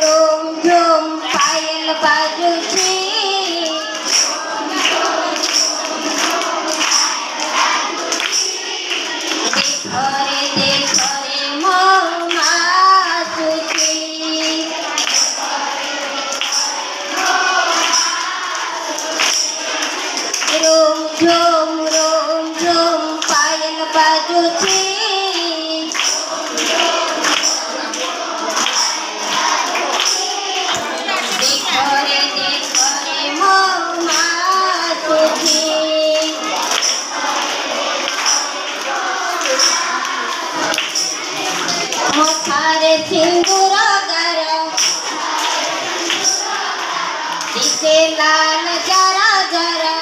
रोम zone पायल बाजुची देख रे मासुची रोम zone पायल बाजुची मथारे सिंदूर गार दिसे लाल जरा जरा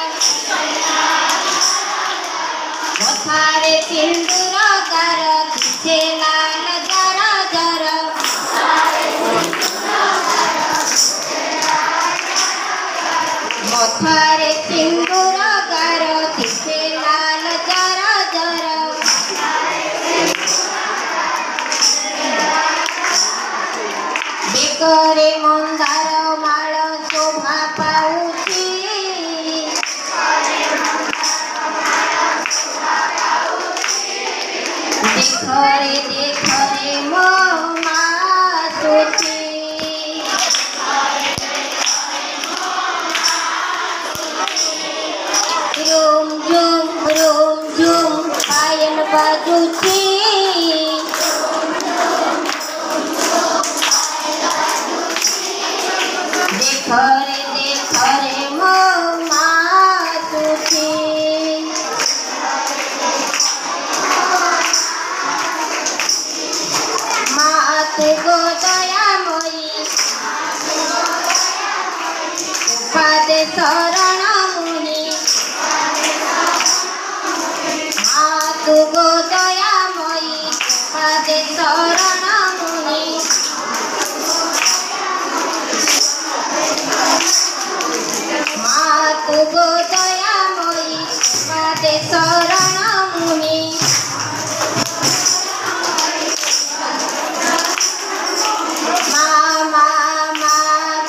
मथारे सिंदूर गार दिसे लाल जरा जरा मथारे सिंदूर गार दिसे लाल जरा जरा करे मंदार माळ शोभा पाऊची देख रे मो मासुची रोम झोम पायल बाजुची देख रे मो मासुची मातु गो दयामयी पादे शरण मुनि मातु गो दयामयी पादे शरण मुनि मातु गो दयामयी पादे शरण मुनि मा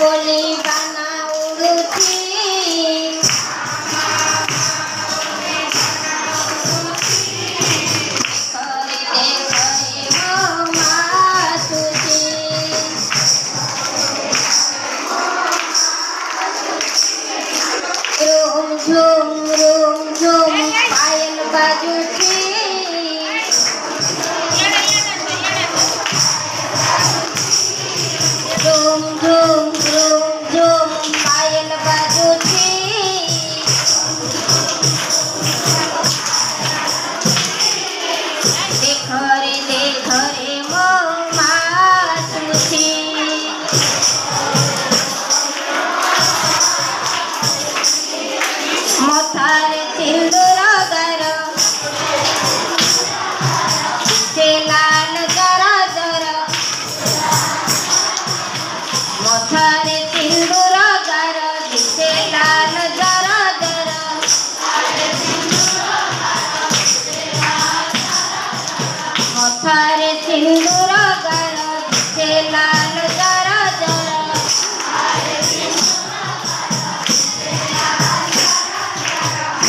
बोली बाना उड़ुची देख रे मो मासुची रोम झोम पायल बाजुची रोम झोम पायल बाजुची देख रे मो मासुची मथारे सिंदूर गार दिसे लाल जरा जरा मथारे सिंदूर गार दिसे लाल जरा जरा मथारे सिंदूर गार दिसे लाल जरा जरा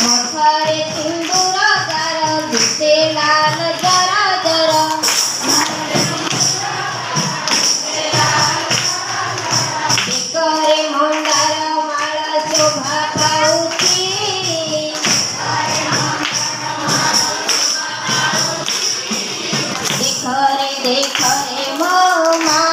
मथारे सिंदूर गार दिसे लाल जरा जरा करे मंदार माळ शोभा पाऊची देख रे मो मा